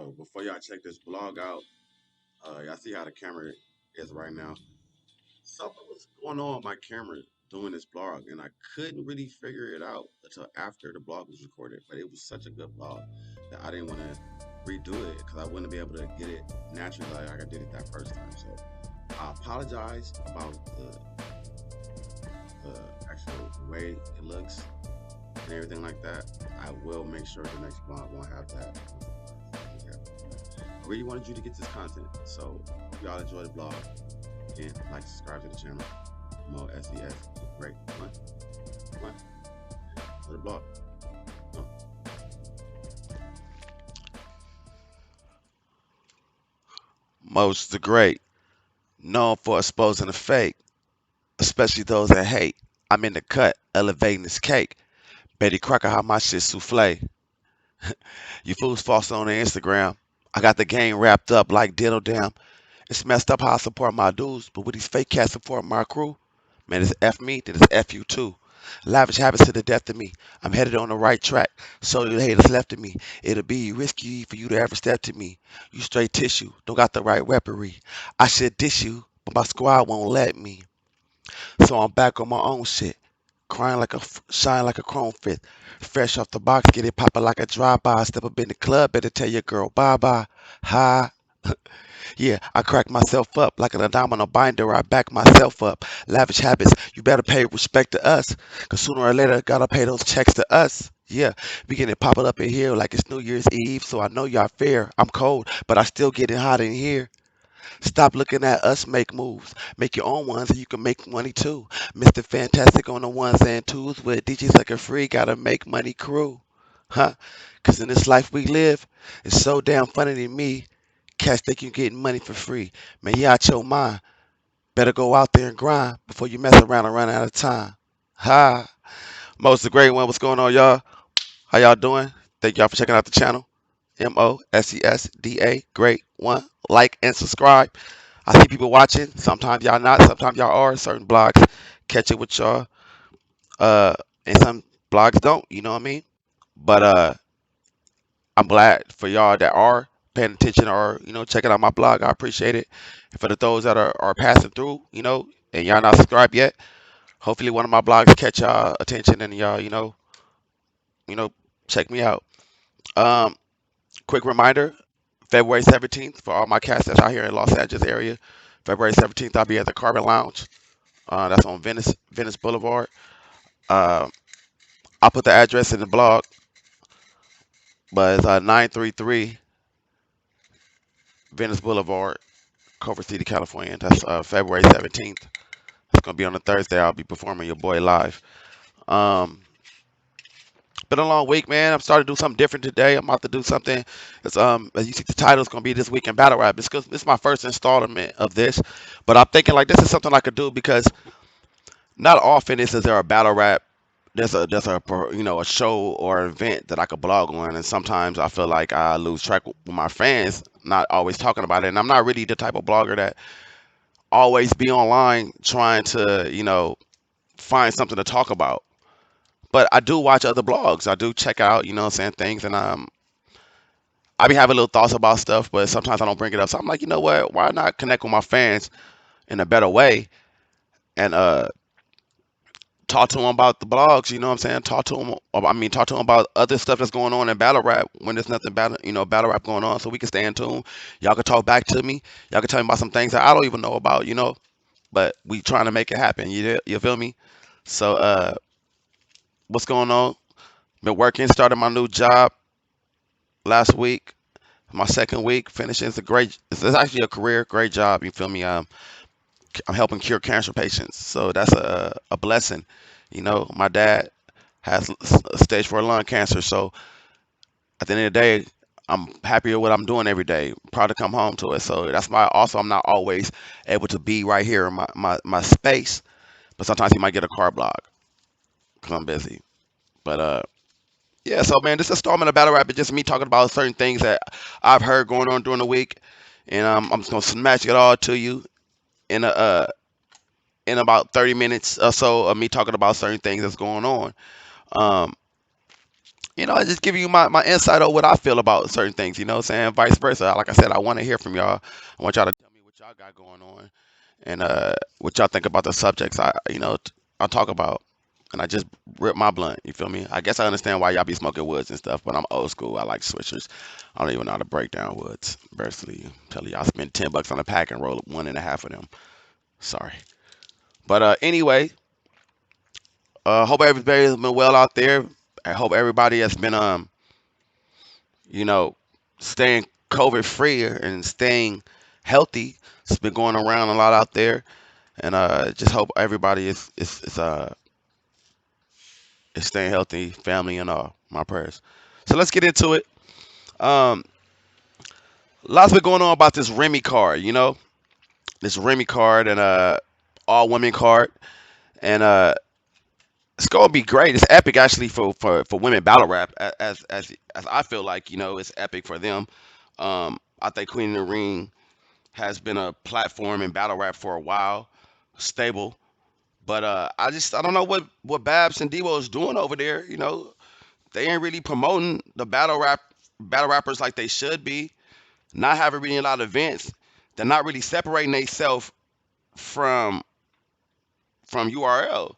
So before y'all check this blog out, y'all see how the camera is right now. Something was going on with my camera doing this blog, and I couldn't really figure it out until after the blog was recorded. But it was such a good blog that I didn't want to redo it because I wouldn't be able to get it naturally like I did it that first time. So I apologize about the actual way it looks and everything like that. I will make sure the next blog won't have that. Yeah. I really wanted you to get this content, so hope y'all enjoy the blog. Again, like, subscribe to the channel. Mo SES, great. One. For the blog. Come. Most the great, known for exposing the fake, especially those that hate. I'm in the cut, elevating this cake. Betty Crocker, how my shit souffle. You fools false on the Instagram. I got the game wrapped up like Diddle Damn. It's messed up how I support my dudes, but with these fake cats support my crew, man, it's F me, then it's F you too. Lavish habits to the death of me. I'm headed on the right track. So the haters left of me. It'll be risky for you to ever step to me. You straight tissue, don't got the right weaponry. I should dish you, but my squad won't let me. So I'm back on my own shit. Crying like a shine like a chrome fit. Fresh off the box, get it poppin' like a drive-by. Step up in the club, better tell your girl bye-bye. Hi. Yeah, I crack myself up like an domino binder. I back myself up. Lavish habits, you better pay respect to us. Cause sooner or later, gotta pay those checks to us. Yeah, we getting it popping up in here like it's New Year's Eve. So I know y'all fair. I'm cold, but I still getting hot in here. Stop looking at us make moves. Make your own ones and you can make money too. Mr. Fantastic on the ones and twos with DJs like a free, gotta make money crew. Huh? Cause in this life we live, it's so damn funny to me. Cats think you getting money for free. Man, you out your mind. Better go out there and grind before you mess around and run out of time. Ha! Most the great one. What's going on, y'all? How y'all doing? Thank y'all for checking out the channel. MOSESDA. Great one. Like and subscribe. I see people watching. Sometimes y'all not. Sometimes y'all are. Certain blogs catch it with y'all. Uh, and some blogs don't. You know what I mean? But I'm glad for y'all that are paying attention or checking out my blog. I appreciate it. And for the those that are passing through, and y'all not subscribed yet, hopefully one of my blogs catch y'all attention and y'all, you know, check me out. Um, quick reminder: February 17th for all my cats that's out here in Los Angeles area. February 17th, I'll be at the Carbon Lounge. That's on Venice Boulevard. Uh, I'll put the address in the blog, but it's 933 Venice Boulevard, Culver City, California. That's February 17th. It's gonna be on a Thursday. I'll be performing your boy live. Um, been a long week, man. I'm starting to do something different today. I'm about to do something. It's as you see, the title is gonna be this week in battle rap. It's because this is my first installment of this, but I'm thinking like this is something I could do because not often is there a battle rap. There's a show or event that I could blog on, and sometimes I feel like I lose track with my fans, not always talking about it. And I'm not really the type of blogger that always be online trying to find something to talk about. But I do watch other blogs. I do check out, things, and I be having little thoughts about stuff, but sometimes I don't bring it up. So I'm like, you know what? Why not connect with my fans in a better way and talk to them about the blogs? You know what I'm saying? Talk to them. I mean, talk to them about other stuff that's going on in battle rap when there's nothing battle rap going on, so we can stay in tune. Y'all can talk back to me. Y'all can tell me about some things that I don't even know about. But we trying to make it happen. You feel me? So what's going on? Been working. Started my new job last week. My second week finishing. It's actually a career, great job. You feel me? I'm helping cure cancer patients, so that's a blessing. My dad has stage 4 lung cancer, so at the end of the day, I'm happy with what I'm doing every day. Proud to come home to it. So that's why also I'm not always able to be right here in my space, but sometimes you might get a car block because I'm busy. But yeah, so man, this installment of Battle Rap is just me talking about certain things that I've heard going on during the week, and I'm just gonna smash it all to you in a in about 30 minutes or so of me talking about certain things that's going on. Um, I just give you my insight on what I feel about certain things, saying vice versa. Like I said, I want to hear from y'all. I want y'all to tell me what y'all got going on and what y'all think about the subjects I talk about. And I just rip my blunt, you feel me? I guess I understand why y'all be smoking woods and stuff, but I'm old school. I like switchers. I don't even know how to break down woods. Personally, tell you, I spend $10 on a pack and roll up one and a half of them. Sorry, but anyway, hope everybody's been well out there. I hope everybody has been you know, staying COVID free and staying healthy. It's been going around a lot out there, and just hope everybody is staying healthy, family and all. My prayers. So let's get into it. Um, Lots been going on about this Remy card. This Remy card and all women card, and it's gonna be great. It's epic actually for women battle rap as I feel like it's epic for them. I think Queen of the Ring has been a platform in battle rap for a while, stable. But I don't know what Babs and Devo is doing over there. They ain't really promoting the battle rappers like they should be. Not having really a lot of events. They're not really separating themselves from URL.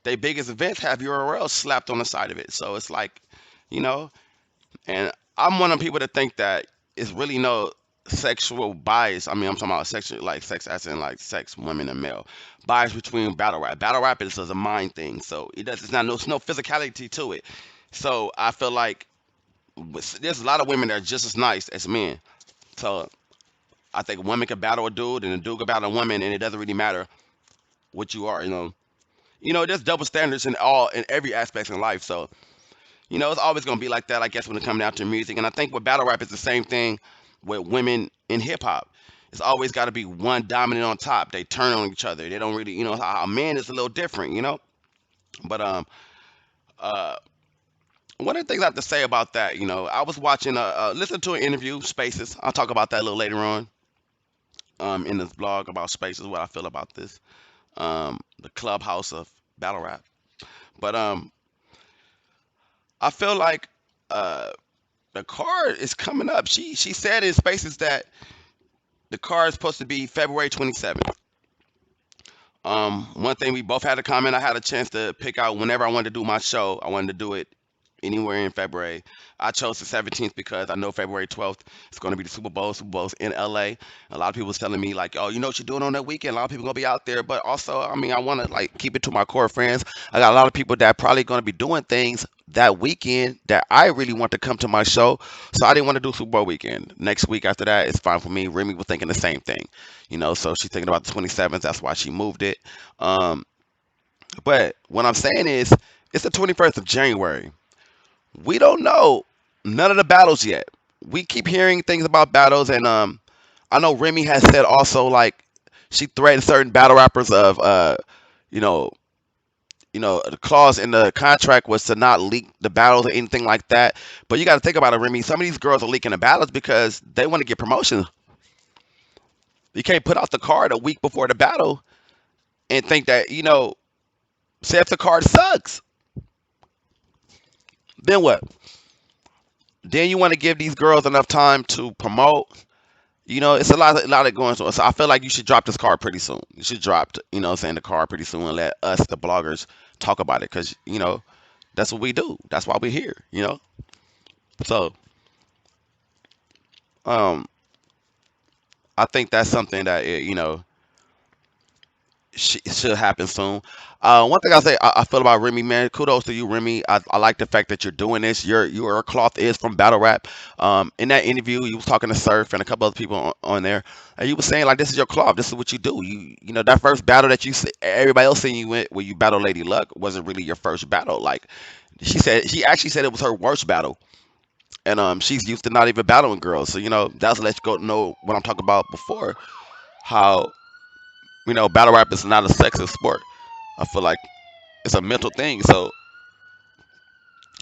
Their biggest events have URL slapped on the side of it. So it's like, you know, and I'm one of the people that think that it's really no sexual bias. I mean, I'm talking about sexual, like sex as in like sex, women and male bias between battle rap. Battle rap is a mind thing, so it's not no physicality to it. So I feel like there's a lot of women that are just as nice as men. So I think a woman can battle a dude and a dude can battle a woman, and it doesn't really matter what you are. There's double standards in every aspect in life. So it's always gonna be like that, I guess, when it comes down to music. And I think with battle rap, it's the same thing with women in hip hop. It's always got to be one dominant on top. They turn on each other. They don't really, a man is a little different. But uh, one of the things I have to say about that, I was watching, listen to an interview, Spaces. I'll talk about that a little later on, in this blog about Spaces, what I feel about this, the clubhouse of battle rap. But I feel like uh, the card is coming up. She said in Spaces that the card is supposed to be February 27th. One thing we both had a comment. I had a chance to pick out whenever I wanted to do my show. I wanted to do it anywhere in February. I chose the 17th because I know February 12th is going to be the Super Bowl. Super Bowl's in LA. A lot of people was telling me like, "Oh, you know what you're doing on that weekend?" A lot of people gonna be out there, but also, I mean, I want to like keep it to my core friends. I got a lot of people that probably gonna be doing things that weekend that I really want to come to my show. So I didn't want to do Super Bowl weekend. Next week after that, it's fine for me. Remy was thinking the same thing, so she's thinking about the 27th. That's why she moved it. Um, but what I'm saying is, it's the 21st of January. We don't know none of the battles yet. We keep hearing things about battles, and I know Remy has said also like she threatened certain battle rappers of you know, the clause in the contract was to not leak the battles or anything like that. But you got to think about it, Remy. Some of these girls are leaking the battles because they want to get promotion. You can't put out the card a week before the battle and think that say if the card sucks, then what? Then you want to give these girls enough time to promote. It's a lot of going on. So I feel like you should drop this card pretty soon. You should drop, saying the card pretty soon and let us, the bloggers, talk about it because that's what we do. That's why we're here. So um, I think that's something that should happen soon. One thing I feel about Remy, man, kudos to you, Remy. I like the fact that you're doing this. Your cloth is from battle rap. In that interview, you was talking to Surf and a couple other people on there, and you was saying like, this is your cloth. This is what you do. That first battle that everybody else seen you went where you battled Lady Luck wasn't really your first battle. Like she actually said it was her worst battle, and she's used to not even battling girls. So that's let you go know what I'm talking about before. How battle rap is not a sexist sport. I feel like it's a mental thing. So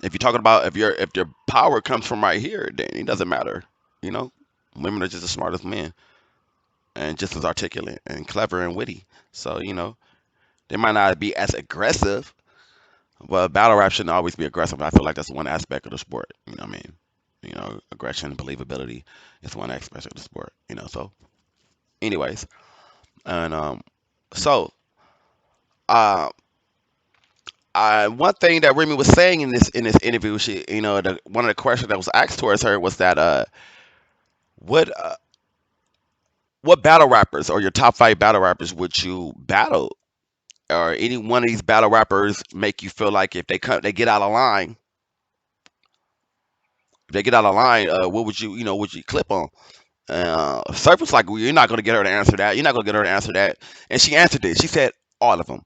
if you're talking about if your power comes from right here, then it doesn't matter. You know, Women are just as smart as men and just as articulate and clever and witty. So they might not be as aggressive, Well, battle rap shouldn't always be aggressive. I feel like that's one aspect of the sport. You know what I mean? Aggression, believability is one aspect of the sport. So anyways, and so uh, one thing that Remy was saying in this interview, one of the questions that was asked towards her was that what what battle rappers or your top five battle rappers would you battle, or any one of these battle rappers make you feel like if they get out of line, what would would you clip on? Surf was like, well, you're not going to get her to answer that. You're not going to get her to answer that. And she answered it. She said all of them,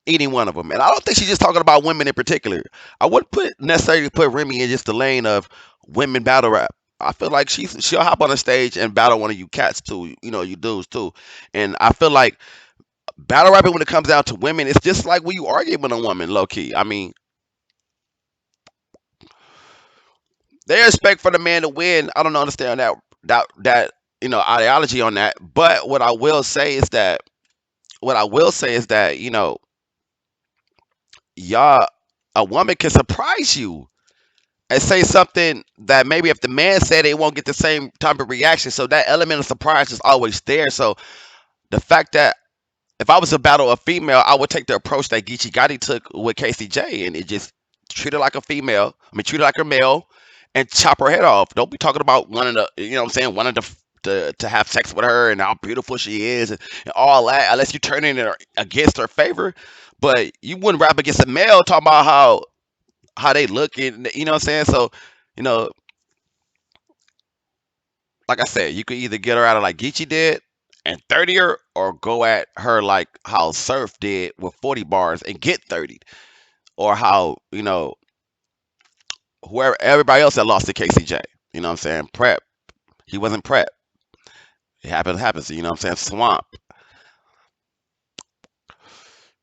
any one of them. And I don't think she's just talking about women in particular. I wouldn't necessarily put Remy in just the lane of women battle rap. I feel like she'll hop on the stage and battle one of you cats too, you dudes too. And I feel like battle rapping when it comes down to women, it's just like when you argue with a woman, low key. I mean, they expect for the man to win. I don't understand that ideology on that. But what I will say is that y'all, a woman can surprise you and say something that maybe if the man said they won't get the same type of reaction. So that element of surprise is always there. So the fact that if I was to battle a female, I would take the approach that Geechee Gotti took with KCJ, and it just treat her like a female. I mean, treat her like a male, and chop her head off. Don't be talking about wanting to, what I'm saying, wanting to have sex with her and how beautiful she is and all that, unless you turn it against her favor. But you wouldn't rap against a male talking about how they look, and you know what I'm saying. So, you know, like I said, you could either get her out of like Geechee did and 30 her, or go at her like how Surf did with 40 bars and get 30, or how whoever everybody else that lost to KCJ. You know what I'm saying? Prep. He wasn't prep. It happens. You know what I'm saying? Swamp.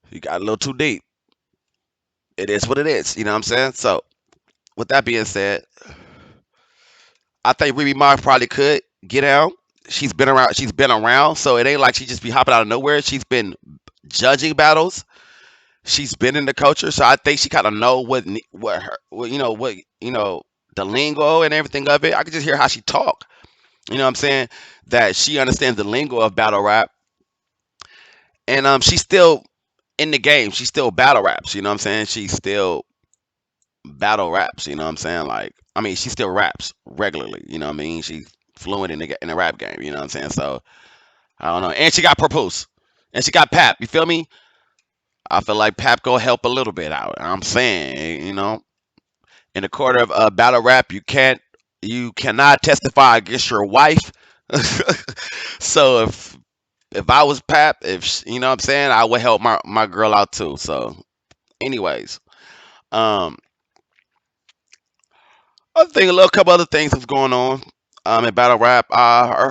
He got a little too deep. It is what it is. You know what I'm saying? So with that being said, I think Remy Ma probably could get out. She's been around. She's been around, so it ain't like she just be hopping out of nowhere. She's been judging battles. She's been in the culture, so I think she kind of know what her what the lingo and everything of it. I can just hear how she talk. You know what I'm saying? That she understands the lingo of battle rap, and she's still in the game. She still battle raps. You know what I'm saying? She still battle raps. You know what I'm saying? Like, I mean, she still raps regularly. You know what I mean? She's fluent in the rap game. You know what I'm saying? So I don't know. And she got Purpose, and she got Pap. You feel me? I feel like Pap go help a little bit out. I'm saying, in the court of battle rap, you cannot testify against your wife. So if I was Pap, you know what I'm saying, I would help my girl out too. So, anyways, um, other thing, a little couple other things that's going on in battle rap. I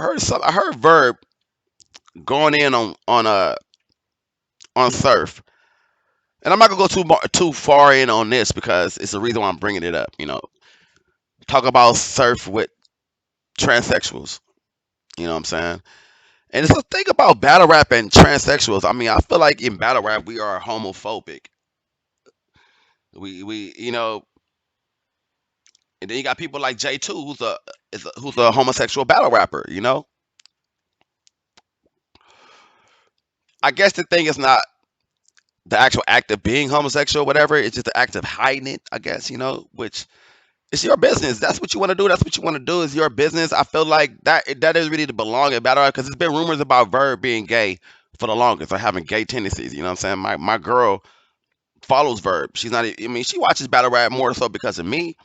heard Verb going in on Surf, and I'm not gonna go too far in on this because it's the reason why I'm bringing it up. Talk about Surf with transsexuals. You know what I'm saying? And it's a thing about battle rap and transsexuals. I mean, I feel like in battle rap we are homophobic. We and then you got people like J2, who's a homosexual battle rapper. I guess the thing is not the actual act of being homosexual, or whatever. It's just the act of hiding it. I guess which it's your business. That's what you want to do. That's what you want to do. Is your business. I feel like that is really to belong in battle rap because there's been rumors about Verb being gay for the longest, or having gay tendencies. You know what I'm saying? My girl follows Verb. She's not. I mean, she watches battle rap more so because of me,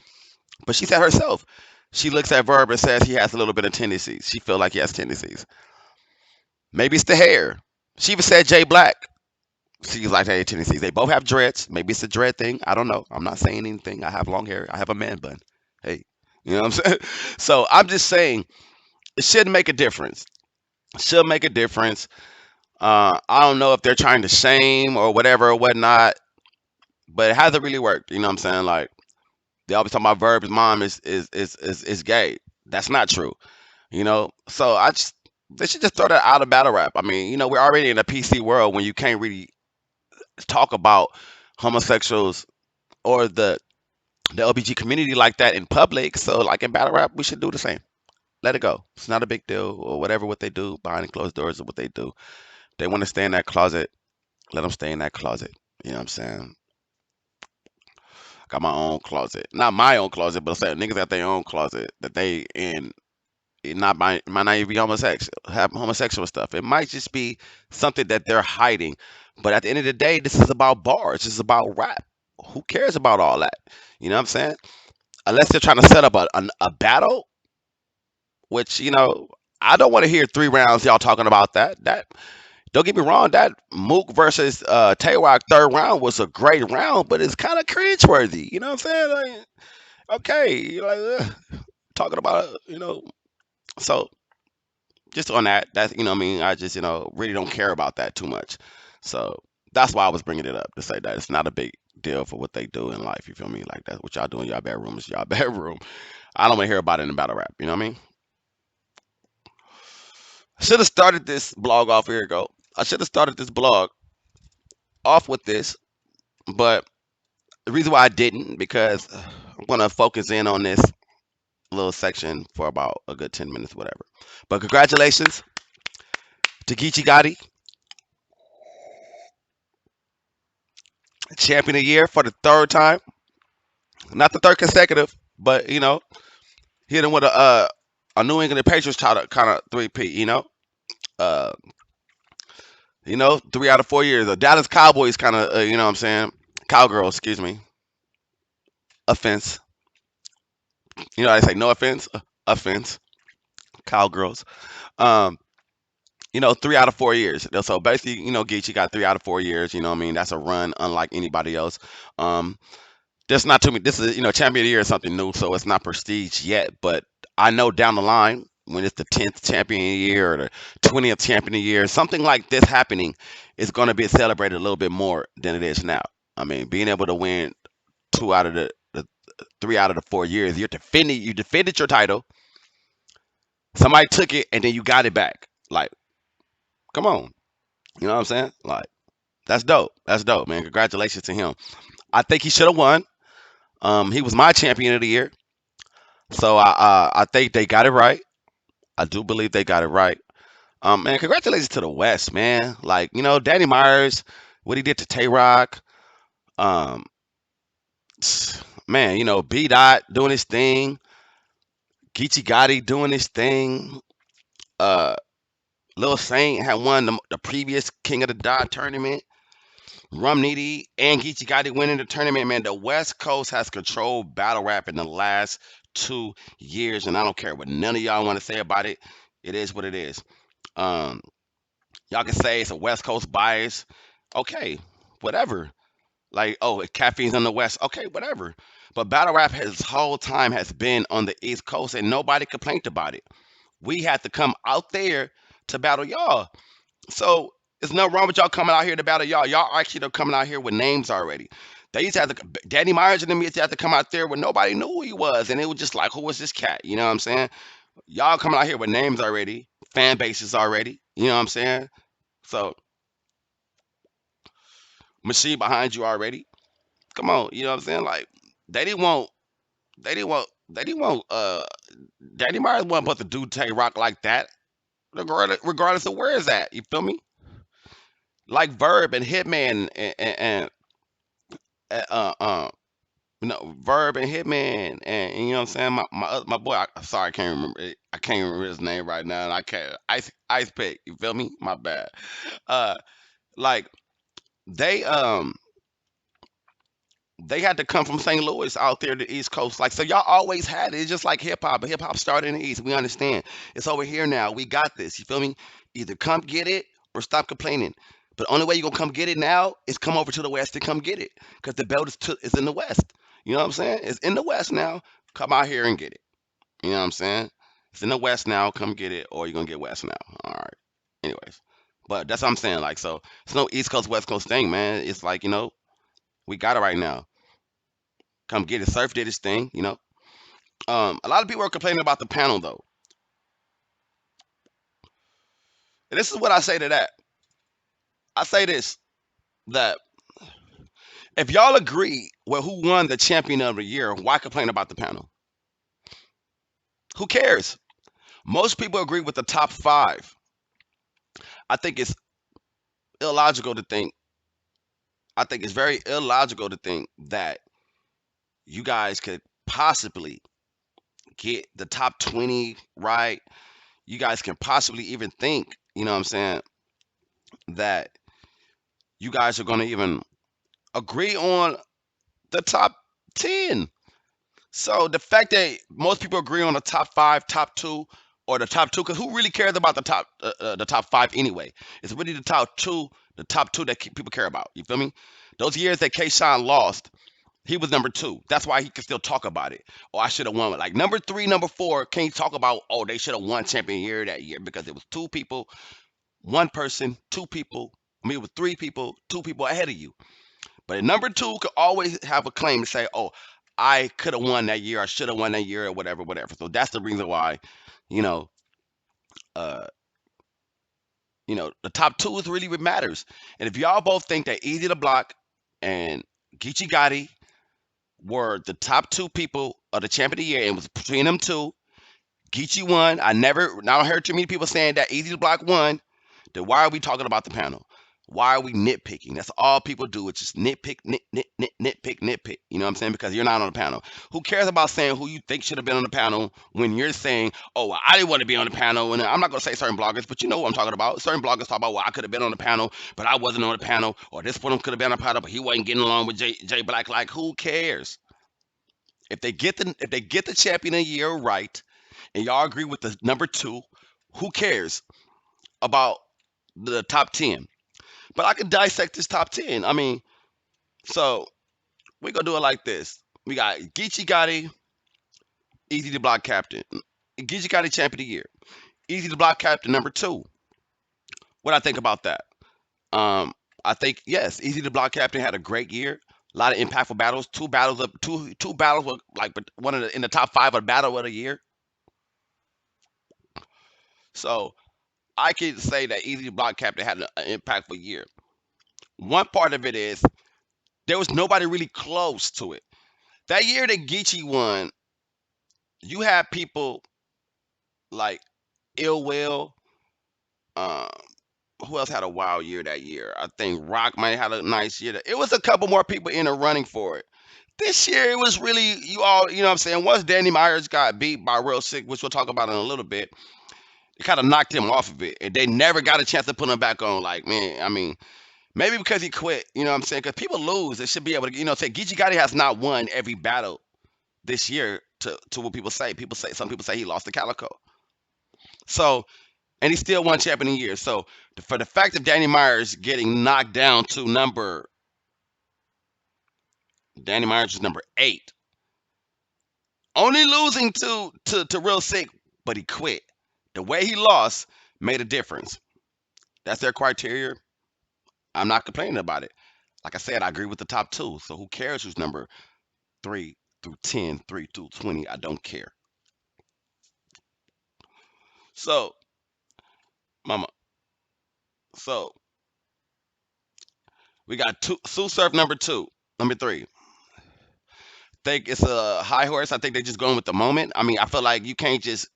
but she said herself, she looks at Verb and says he has a little bit of tendencies. She feel like he has tendencies. Maybe it's the hair. She even said Jay Black. She's like, hey, tendencies. They both have dreads. Maybe it's a dread thing. I don't know. I'm not saying anything. I have long hair. I have a man bun. Hey, you know what I'm saying? So I'm just saying it should make a difference. It should make a difference. I don't know if they're trying to shame or whatever or whatnot, but it hasn't really worked. You know what I'm saying? Like, they always talk about Verb's mom is gay. That's not true. So they should just throw that out of battle rap. I mean, we're already in a PC world when you can't really talk about homosexuals or the LBG community like that in public. So like in battle rap, we should do the same. Let it go. It's not a big deal or whatever what they do behind closed doors or what they do. They want to stay in that closet. Let them stay in that closet. You know what I'm saying? Got my own closet. Not my own closet, but I'm saying niggas got their own closet that they in. It not might not even be homosexual, have homosexual stuff. It might just be something that they're hiding. But at the end of the day, this is about bars. This is about rap. Who cares about all that? You know what I'm saying? Unless they're trying to set up a battle, which I don't want to hear 3 rounds y'all talking about that. That don't get me wrong, that Mook versus Tay Rock third round was a great round, but it's kind of cringeworthy. You know what I'm saying? Like, okay, you're like talking about so just on that what I mean, I just really don't care about that too much. So that's why I was bringing it up to say that it's not a big deal for what they do in life. You feel me? Like that's what y'all do in y'all bedroom is y'all bedroom. I don't want to hear about it in battle rap. You know what I mean? I should have started this blog off here. Go. I should have started this blog off with this, but the reason why I didn't because I'm gonna focus in on this little section for about a good 10 minutes, whatever. But congratulations to Geechee Gotti, champion of the year for the third time. Not the third consecutive, but hit him with a New England Patriots kind of three-peat. Uh, 3 out of 4 years. The Dallas Cowboys kind of what I'm saying, cowgirls. Excuse me, offense. I say no offense, offense, cowgirls. Um, 3 out of 4 years. So basically, Geechee got 3 out of 4 years. You know what I mean? That's a run unlike anybody else. Um, There's not too many. This is champion of the year is something new, so it's not prestige yet. But I know down the line when it's the 10th champion of the year or the 20th champion of the year, something like this happening is going to be celebrated a little bit more than it is now. I mean, being able to win 2 out of the 3 out of the 4 years, you defended your title. Somebody took it and then you got it back. Like, come on, you know what I'm saying? Like, that's dope. That's dope, man. Congratulations to him. I think he should have won. He was my champion of the year. So I think they got it right. I do believe they got it right. Man, congratulations to the West, man. Like Danny Myers, what he did to Tay Rock. Um, man, B.DOT doing his thing. Geechee Gotti doing his thing. Uh, Lil Saint had won the previous King of the Dot tournament. Rum Needy and Geechee Gotti winning the tournament. Man, the West Coast has controlled battle rap in the last 2 years, and I don't care what none of y'all want to say about it. It is what it is. Um, Y'all can say it's a West Coast bias. Okay, whatever. Like, oh, caffeine's on the West. Okay, whatever. But battle rap his whole time has been on the East Coast, and nobody complained about it. We had to come out there to battle y'all. So there's no wrong with y'all coming out here to battle y'all. Y'all actually are coming out here with names already. They used to have to, Danny Myers and them used to have to come out there where nobody knew who he was, and it was just like, who was this cat? You know what I'm saying? Y'all coming out here with names already, fan bases already. You know what I'm saying? So machine behind you already. Come on, you know what I'm saying? Like they didn't want, they didn't want. Danny Myers wasn't supposed to do Tay Rock like that, regardless of where it's at. You feel me? Like Verb and Hitman and Verb and Hitman and you know what I'm saying. My boy, sorry, I can't remember. I can't remember his name right now. And I can't Ice Pick. You feel me? My bad. Uh, like they they had to come from St. Louis out there to the East Coast. Like, so y'all always had it. It's just like hip hop, but hip hop started in the East. We understand. It's over here now. We got this. You feel me? Either come get it or stop complaining. But the only way you're going to come get it now is come over to the West to come get it. Because the belt is in the West. You know what I'm saying? It's in the West now. Come out here and get it. You know what I'm saying? It's in the West now. Come get it or you're going to get West now. All right. Anyways. But that's what I'm saying. Like, so it's no East Coast, West Coast thing, man. It's like, we got it right now. Come get it. Surf did his thing. A lot of people are complaining about the panel though. And this is what I say to that. I say this that If y'all agree with who won the champion of the year, why complain about the panel? Who cares? Most people agree with the top five. I think it's illogical to think. I think it's very illogical to think that you guys could possibly get the top 20 right. You guys can possibly even think, you know what I'm saying, that you guys are going to even agree on the top 10. So the fact that most people agree on the top five, top two, or the top two, because who really cares about the top five anyway? It's really the top two that people care about. You feel me? Those years that Kayshawn lost, he was number two. That's why he can still talk about it. Oh, I should have won. Like number three, number four, can't talk about, oh, they should have won champion year that year because it was two people, one person, two people. I mean, it was three people, two people ahead of you. But at number two could always have a claim to say, oh, I could have won that year, I should have won that year, or whatever, whatever. So that's the reason why, you know, uh, the top two is really what matters. And if y'all both think that Easy to Block and Geechee Gotti were the top two people of the champion of the year, and it was between them two, Geechee won. Now I heard too many people saying that Easy to Block won. Then why are we talking about the panel? Why are we nitpicking? That's all people do. It's just nitpick, nitpick, nitpick. You know what I'm saying? Because you're not on the panel. Who cares about saying who you think should have been on the panel when you're saying, oh, well, I didn't want to be on the panel? And I'm not going to say certain bloggers, but you know what I'm talking about. Certain bloggers talk about, well, I could have been on the panel, but I wasn't on the panel. Or this one could have been on the panel, but he wasn't getting along with Jay Black. Like, who cares? If they get the champion of the year right, and y'all agree with the number two, who cares about the top 10? But I can dissect this top 10. I mean, so we're going to do it like this. We got Geechee Gotti, Easy to Block Captain. Geechee Gotti Champion of the Year. Easy to Block Captain number two. What I think about that? I think, yes, Easy to Block Captain had a great year. A lot of impactful battles. Two battles were like one of in the top five of battle of the year. So I can say that Easy to Block Captain had an impactful year. One part of it is there was nobody really close to it. That year that Geechee won, you had people like Ill Will. Um, who else had a wild year that year? I think Rock might have had a nice year. It was a couple more people in the running for it. This year it was really you know what I'm saying. Once Danny Myers got beat by Real Sick, which we'll talk about in a little bit, it kind of knocked him off of it, and they never got a chance to put him back on. Like, man, I mean, maybe because he quit. You know what I'm saying? Because people lose, they should be able to. Say Geechee Gotti has not won every battle this year. To what people say. Some people say he lost to Calico. So, and he still won champion of the year. So for the fact of Danny Myers getting knocked down to Danny Myers was number 8, only losing to Real Sick, but he quit. The way he lost made a difference. That's their criteria. I'm not complaining about it. Like I said, I agree with the top two. So who cares who's number 3 through 10, 3 through 20? I don't care. So, mama. So we got Sue Surf number 2, number 3. Think it's a high horse. I think they're just going with the moment. I mean, I feel like you can't just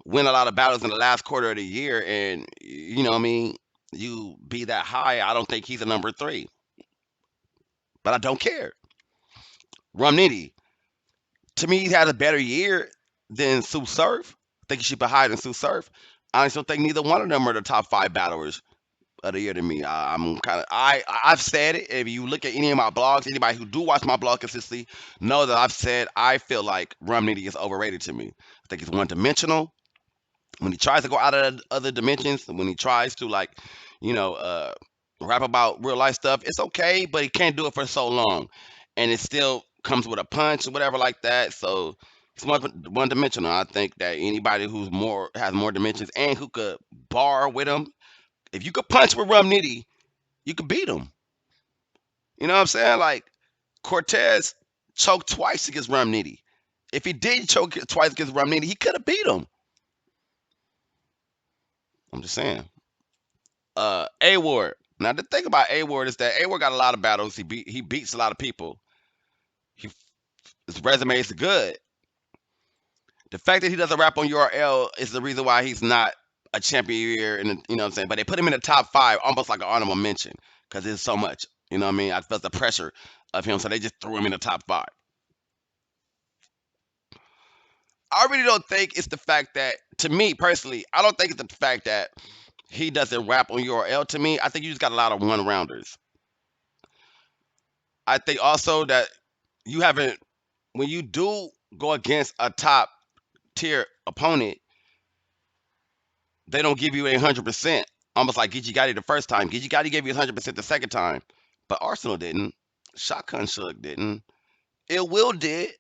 win a lot of battles in the last quarter of the year and you know what I mean, you be that high. I don't think he's a number 3, but I don't care. Rum Nitty, to me, he's had a better year than Sue Surf. I think he should be higher than Sue Surf. I just don't think neither one of them are the top 5 battlers of the year to me. I'm kind of I've said it. If you look at any of my blogs, anybody who do watch my blog consistently know that I've said I feel like Rum Nitty is overrated to me. I think he's one dimensional. When he tries to go out of other dimensions, when he tries to like, you know, rap about real life stuff, it's okay, but he can't do it for so long, and it still comes with a punch or whatever like that. So it's one dimensional. I think that anybody who's more has more dimensions and who could bar with him, if you could punch with Rum Nitty, you could beat him. You know what I'm saying? Like Cortez choked twice against Rum Nitty. If he did choke twice against Rum Nitty, he could have beat him. I'm just saying. A Ward. Now the thing about A Ward is that A Ward got a lot of battles. He beats a lot of people. He, his resume is good. The fact that he doesn't rap on URL is the reason why he's not a champion year, and you know what I'm saying. But they put him in the top 5, almost like an honorable mention, because it's so much. You know what I mean? I felt the pressure of him, so they just threw him in the top 5. I really don't think it's the fact that, to me personally, I don't think it's the fact that he doesn't rap on URL. To me, I think you just got a lot of one rounders. I think also that you haven't, when you do go against a top tier opponent, they don't give you 100%. Almost like Geechee the first time. Geechee gave you 100% the second time, but Arsenal didn't. Shotgun Shug didn't. It Will did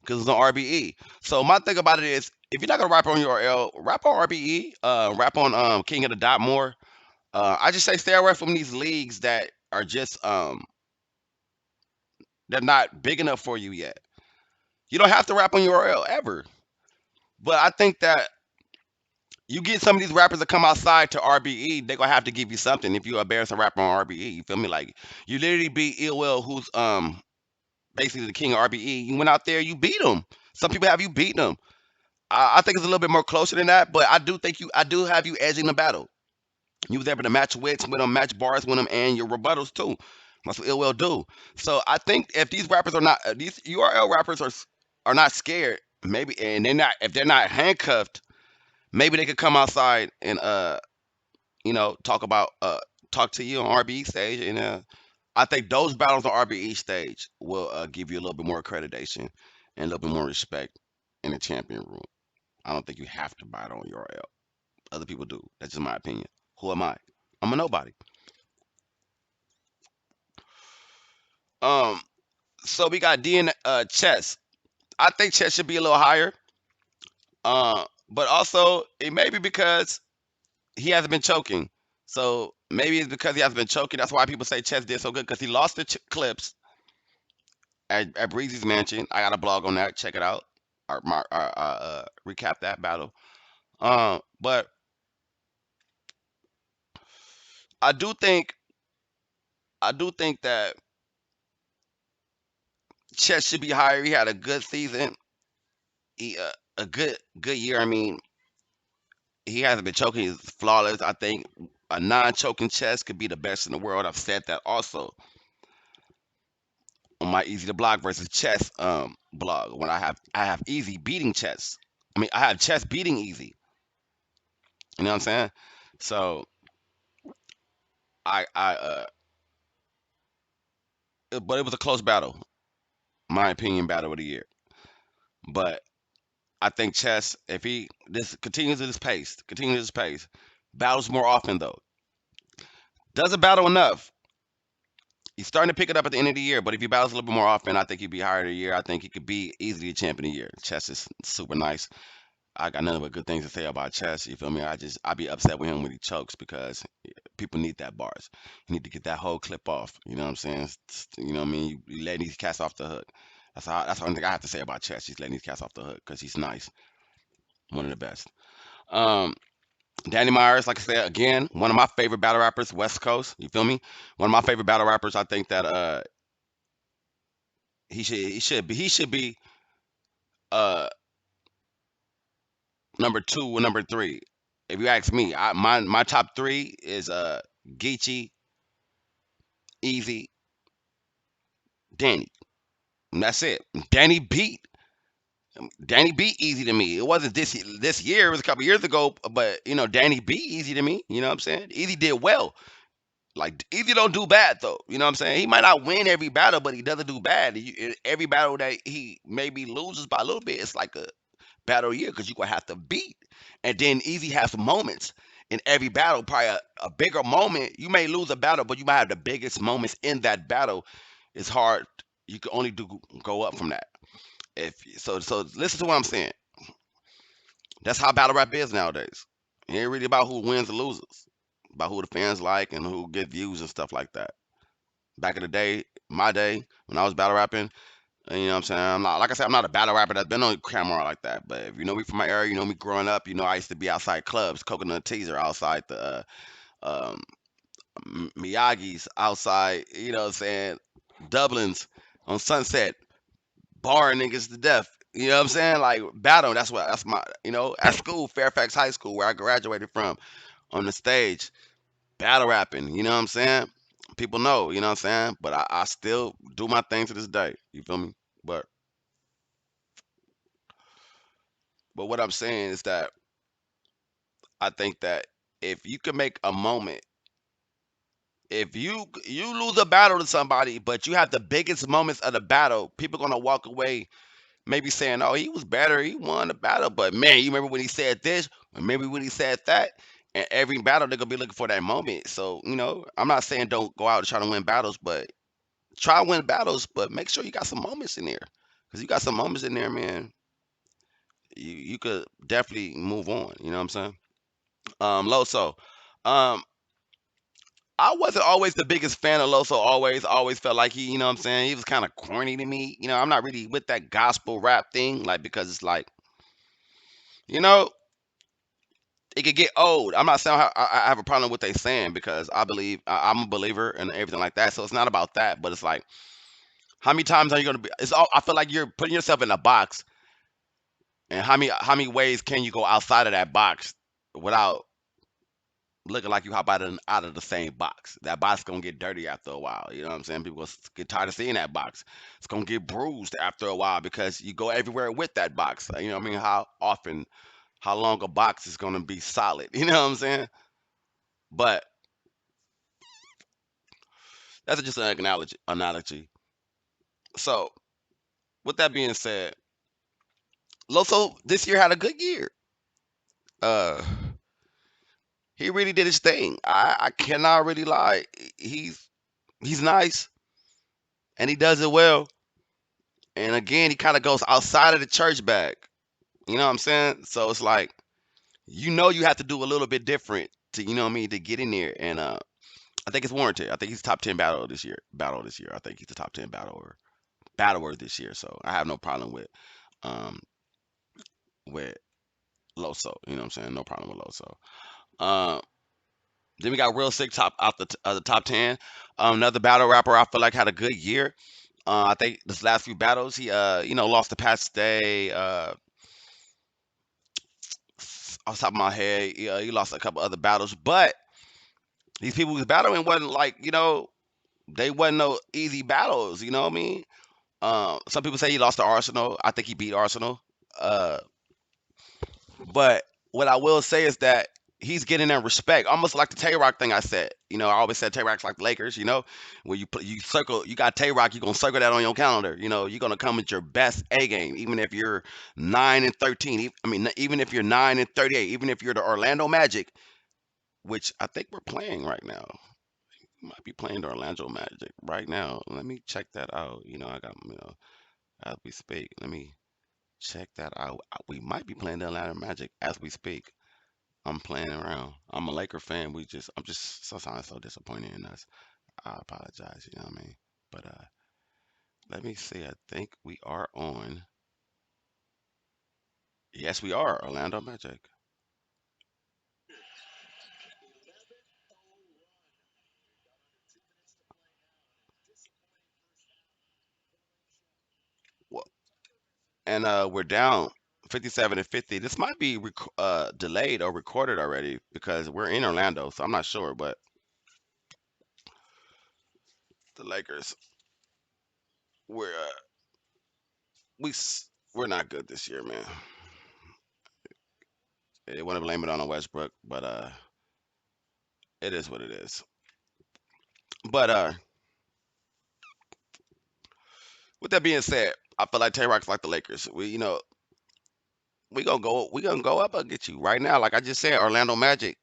because it was on RBE. So my thing about it is, if you're not gonna rap on URL, rap on RBE. Rap on King of the Dot more. I just say stay away from these leagues that are just they're not big enough for you yet. You don't have to rap on URL ever. But I think that you get some of these rappers that come outside to RBE, they're gonna have to give you something if you're embarrassed to rap on RBE. You feel me? Like you literally beat Ill Will, who's basically the king of RBE. You went out there, you beat him. Some people have you beaten him. I think it's a little bit more closer than that, but I do have you edging the battle. You was able to match wits with them, match bars with them, and your rebuttals too. That's what Ill Will do. So I think if these rappers are not these URL rappers are not scared, maybe, and they're not, if they're not handcuffed, maybe they could come outside and talk about talk to you on RBE stage, and I think those battles on RBE stage will give you a little bit more accreditation and a little bit more respect in the champion room. I don't think you have to battle on URL. Other people do. That's just my opinion. Who am I? I'm a nobody. Um, so we got D and Chess. I think Chess should be a little higher. But also it may be because he hasn't been choking. So maybe it's because he hasn't been choking. That's why people say Chess did so good, because he lost the clips at Breezy's Mansion. I got a blog on that. Check it out. Recap that battle. But I do think I do think that Chess should be higher. He had a good season. A good year. I mean, he hasn't been choking. He's flawless. I think a non-choking Chess could be the best in the world. I've said that also on my Easy to Block versus Chess blog, when I have Easy beating Chess. I mean, I have Chess beating Easy. You know what I'm saying? So I but it was a close battle. My opinion, battle of the year. But I think Chess, if he this continues at this pace, battles more often though. Doesn't battle enough. He's starting to pick it up at the end of the year, but if he battles a little bit more often, I think he'd be higher the year. I think he could be easily a champion of the year. Chess is super nice. I got nothing but good things to say about Chess. You feel me? I'd be upset with him when he chokes, because people need that bars. You need to get that whole clip off. You know what I'm saying? You know what I mean? You letting these cats off the hook. That's the only thing I have to say about Chess. He's letting these cats off the hook because he's nice. One of the best. Um, Danny Myers, like I said, again, one of my favorite battle rappers, West Coast. You feel me? One of my favorite battle rappers. I think that he should be uh number 2 or number 3. If you ask me, my top 3 is Geechee, Easy, Danny. And that's it. Danny beat Easy to me. It wasn't this year. It was a couple years ago. But Danny beat Easy to me. You know what I'm saying? Easy did well. Like Easy don't do bad though. You know what I'm saying? He might not win every battle, but he doesn't do bad. Every battle that he maybe loses by a little bit, it's like a battle year, because you're gonna have to beat. And then Easy has moments in every battle, probably a bigger moment. You may lose a battle, but you might have the biggest moments in that battle. It's hard. You can only go up from that. If so, listen to what I'm saying. That's how battle rap is nowadays. It ain't really about who wins or loses. About who the fans like and who get views and stuff like that. Back in the day, my day, when I was battle rapping, you know what I'm saying? I'm not, like I said, I'm not a battle rapper that's been on camera like that. But if you know me from my area, you know me growing up, I used to be outside clubs, coconut teaser outside the Miyagi's outside, you know what I'm saying? Dublin's on Sunset, barring niggas to death. You know what I'm saying? Like battle, that's my at school, Fairfax High School, where I graduated from, on the stage, battle rapping, you know what I'm saying? People know, you know what I'm saying? But I still do my thing to this day. You feel me? But but what I'm saying is that I think that if you can make a moment, if you lose a battle to somebody, but you have the biggest moments of the battle, people gonna walk away maybe saying, "Oh, he was better, he won the battle," but man, you remember when he said this, or maybe when he said that, and every battle they're gonna be looking for that moment. So I'm not saying don't go out and try to win battles, but try to win battles, but make sure you got some moments in there, because you got some moments in there, man. You could definitely move on. You know what I'm saying? Loso. Um, I wasn't always the biggest fan of Loso. Always felt like he, you know what I'm saying, he was kind of corny to me. I'm not really with that gospel rap thing, like because it's like, you know, it could get old. I'm not saying I have a problem with they saying because I'm a believer and everything like that. So it's not about that, but it's like, how many times are you gonna be? It's all. I feel like you're putting yourself in a box, and how many ways can you go outside of that box without looking like you hop out of the same box? That box gonna get dirty after a while. You know what I'm saying? People gonna get tired of seeing that box. It's gonna get bruised after a while because you go everywhere with that box. You know what I mean? How long a box is gonna be solid? You know what I'm saying? But that's just an analogy. So with that being said, Loso this year had a good year. Uh, he really did his thing. I cannot really lie. He's nice and he does it well. And again, he kind of goes outside of the church bag. You know what I'm saying? So it's like, you have to do a little bit different to, you know what I mean, to get in there. And I think it's warranted. I think he's top 10 battle this year. I think he's the top 10 battler this year. So I have no problem um with Loso. You know what I'm saying? No problem with Loso. Um, then we got Real Sick top out the top 10. Another battle rapper I feel like had a good year. I think this last few battles he lost to Patch Day. Off the top of my head, he lost a couple other battles, but these people he was battling wasn't like, they wasn't no easy battles. You know what I mean? Some people say he lost to Arsenal. I think he beat Arsenal. Uh, but what I will say is that he's getting that respect, almost like the Tay Rock thing I said. I always said Tay Rock's like the Lakers. Where you circle, you got Tay Rock, you're gonna circle that on your calendar. You're gonna come with your best A game, even if you're 9-13. I mean, even if you're 9-38, even if you're the Orlando Magic, which I think we're playing right now. We might be playing the Orlando Magic right now. Let me check that out. I got as we speak. Let me check that out. We might be playing the Atlanta Magic as we speak. I'm playing around. I'm a Laker fan. I'm just sometimes so disappointed in us. I apologize. You know what I mean? But let me see. I think we are on. Yes, we are Orlando Magic. Well, and we're down 57-50. This might be delayed or recorded already because we're in Orlando, so I'm not sure. But the Lakers, we're we're not good this year, man. They want to blame it on a Westbrook, but it is what it is. But with that being said, I feel like Tay Rock's like the Lakers. We gonna go up and get you right now. Like I just said, Orlando Magic,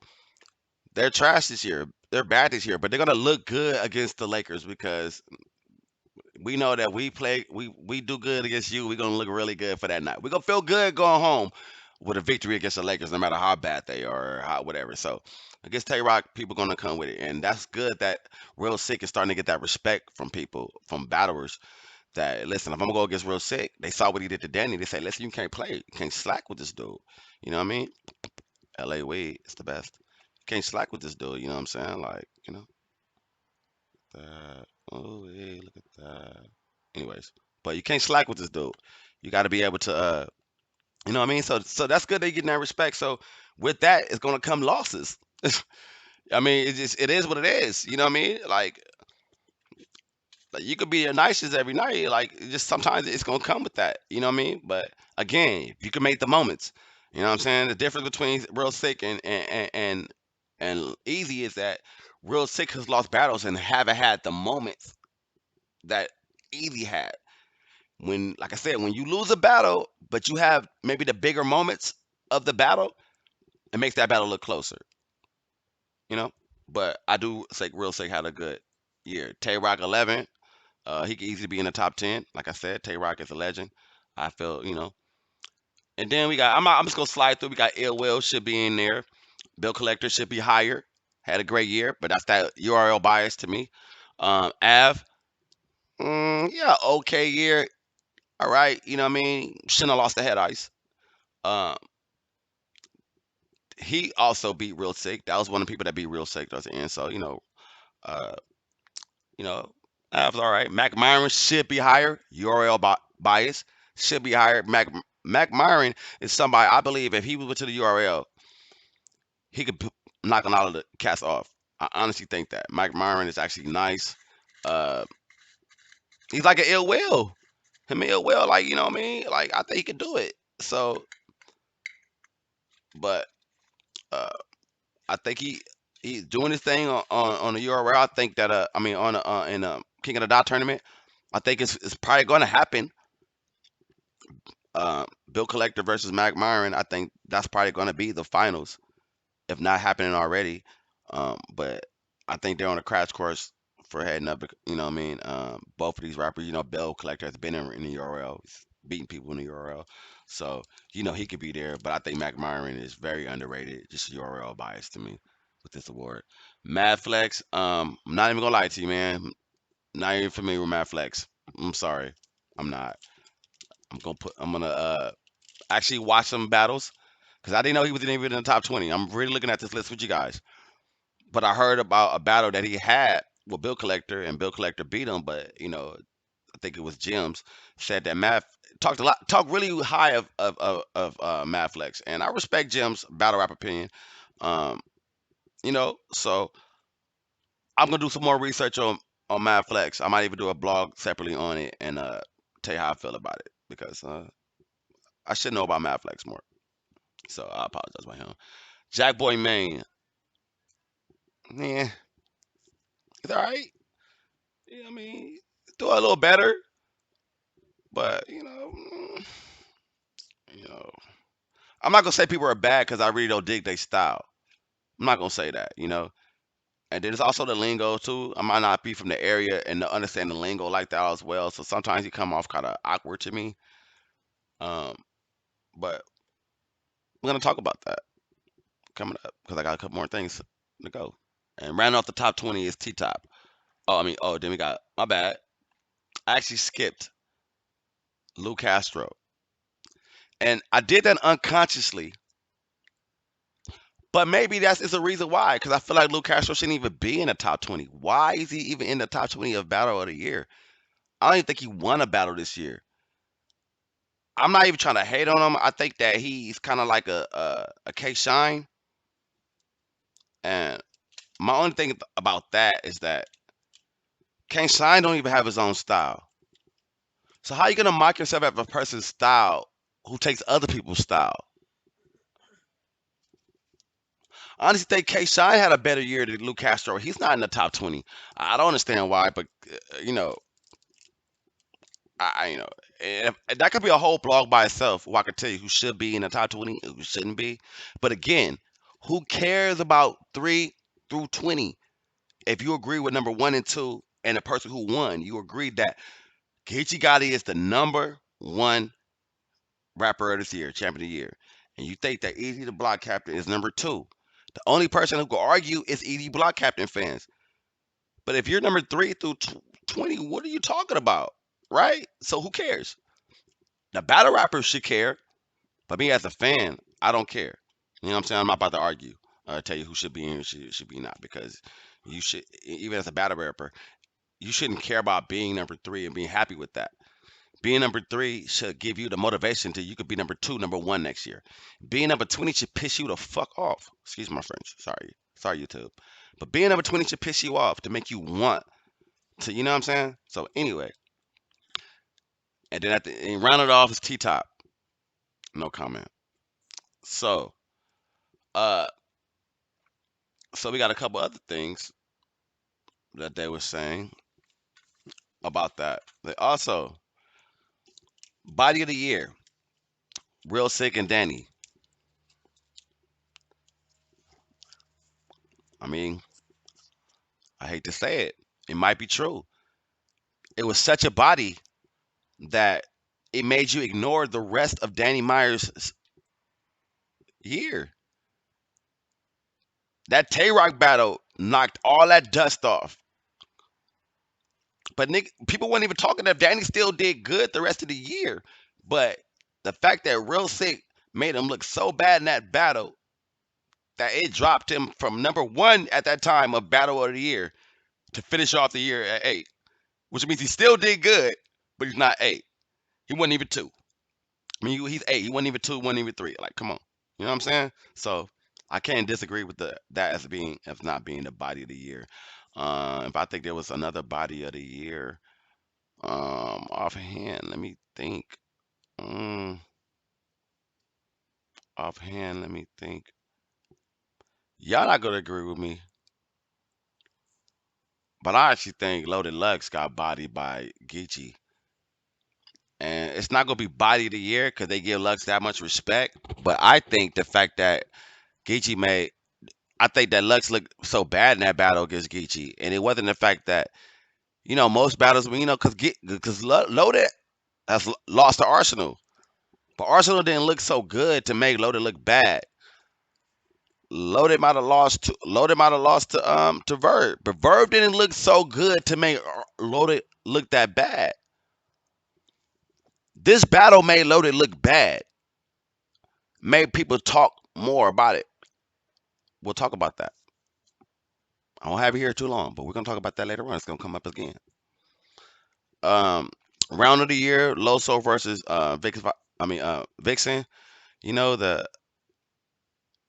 they're trash this year. They're bad this year, but they're gonna look good against the Lakers because we know that we do good against you. We're gonna look really good for that night. We're gonna feel good going home with a victory against the Lakers, no matter how bad they are or how whatever. So against Tay Rock, people gonna come with it, and that's good that Real Sick is starting to get that respect from people, from battlers. That listen, if I'm gonna go against Real Sick, they saw what he did to Danny. They say, listen, you can't play, you can't slack with this dude. You know what I mean? LA Wade is the best. You can't slack with this dude. You know what I'm saying? Like. that. Oh, hey, look at that. Anyways, but you can't slack with this dude. You got to be able to, you know what I mean? So that's good they getting that respect. So with that, it's gonna come losses. I mean, it is what it is. You know what I mean? Like you could be your nicest every night. Like it just sometimes it's gonna come with that. You know what I mean? But again, you can make the moments. You know what I'm saying? The difference between real sick and easy is that real sick has lost battles and haven't had the moments that easy had. When, like I said, when you lose a battle, but you have maybe the bigger moments of the battle, it makes that battle look closer. You know. But I do say real sick had a good year. Tay Rock 11. He could easily be in the top 10. Like I said, Tay Rock is a legend. I feel, you know. And then we got, I'm just going to slide through. We got Ill Will should be in there. Bill Collector should be higher. Had a great year, but that's that URL bias to me. Av, yeah, okay year. All right. You know what I mean? Shouldn't have lost the head ice. Um, he also beat Real Sick. That was one of the people that beat Real Sick towards the end. So, uh, you know, that was all right. Mac Myron should be higher. URL bias should be higher. Mac Myron is somebody I believe if he went to the URL, he could knock a lot of the cats off. I honestly think that Mac Myron is actually nice. Uh, he's like an ill will. Him and ill will, like you know what I mean. Like I think he could do it. So, but uh, I think he's doing his thing on the URL. I think that I mean on in King of the Dot tournament. I think it's probably going to happen. Bill Collector versus Mac Myron. I think that's probably going to be the finals, if not happening already. But I think they're on a crash course for heading up. You know what I mean? Both of these rappers, Bill Collector has been in the URL, he's beating people in the URL, so he could be there. But I think Mac Myron is very underrated. Just URL bias to me with this award. Mad Flex. I'm not even gonna lie to you, man. Not even familiar with Mad Flex. I'm sorry. I'm not. I'm gonna actually watch some battles because I didn't know he was even in the top 20. I'm really looking at this list with you guys, but I heard about a battle that he had with Bill Collector, and Bill Collector beat him. But I think it was Jim's said that Math talked really high of Math Flex, and I respect Jim's battle rap opinion. Um, so I'm gonna do some more research on Math Flex. I might even do a blog separately on it and tell you how I feel about it because I should know about Math Flex more. So I apologize about him. Jack Boy Main, yeah, it's all right. Yeah, I mean, do a little better, but you know, I'm not gonna say people are bad because I really don't dig their style. I'm not gonna say that. And then there's also the lingo too. I might not be from the area and to understand the lingo like that as well. So sometimes you come off kind of awkward to me. Um, but we're gonna talk about that coming up because I got a couple more things to go. And rounding off the top 20 is T Top. Then we got my bad. I actually skipped Lou Castro. And I did that unconsciously, but maybe that's it's a reason why. Because I feel like Lou Castro shouldn't even be in the top 20. Why is he even in the top 20 of Battle of the Year? I don't even think he won a battle this year. I'm not even trying to hate on him. I think that he's kind of like a K Shine, and my only thing about that is that K Shine don't even have his own style. So how you gonna mock yourself at a person's style who takes other people's style? I honestly think K Shine had a better year than Lou Castro. He's not in the top 20. I don't understand why, but you know, and that could be a whole blog by itself. Who I could tell you who should be in the top 20, who shouldn't be. But again, who cares about 3 through 20? If you agree with number 1 and 2 and the person who won, you agreed that Geechee Gotti is the number 1 rapper of this year, champion of the year, and you think that Easy the Block Captain is number 2. The only person who can argue is Easy Block Captain fans. But if you're number 3 through 20, what are you talking about? Right? So who cares? The battle rappers should care, but me as a fan, I don't care. You know what I'm saying? I'm not about to argue, tell you who should be in and should be not, because you should, even as a battle rapper. you shouldn't care about being number three and being happy with that. Being number three should give you the motivation to you could be number two, number one next year. Being number 20 should piss you the fuck off. Excuse my French. Sorry. Sorry, YouTube. But being number 20 should piss you off to make you want to, you know what I'm saying? So anyway, and then at the and round it off is T top. No comment. So uh so we got a couple other things that they were saying about that. They also body of the year, Real Sick and Danny. I mean, I hate to say it. It might be true. It was such a body that it made you ignore the rest of Danny Myers' year. That Tay Rock battle knocked all that dust off. But Nick, people weren't even talking that Danny still did good the rest of the year. But the fact that Real Sick made him look so bad in that battle that it dropped him from number one at that time of battle of the year to finish off the year at eight, which means he still did good, but he's not eight. He wasn't even two. I mean, he's eight. He wasn't even two, wasn't even three. Like, come on, you know what I'm saying? So I can't disagree with that as not being the body of the year. If I think there was another body of the year, offhand, let me think. Mm, offhand, let me think. Y'all not gonna agree with me, but I actually think Loaded Lux got bodied by Geechee. And it's not gonna be body of the year because they give Lux that much respect. But I think the fact that Geechee made, I think that Lux looked so bad in that battle against Geechee, and it wasn't the fact that most battles, because Loaded has lost to Arsenal, but Arsenal didn't look so good to make Loaded look bad. Loaded might have lost to Verb, but Verb didn't look so good to make Loaded look that bad. This battle made Loaded look bad, made people talk more about it. We'll talk about that. I won't have it here too long, but we're gonna talk about that later on. It's gonna come up again. Um, round of the year, Loso versus Vixen. The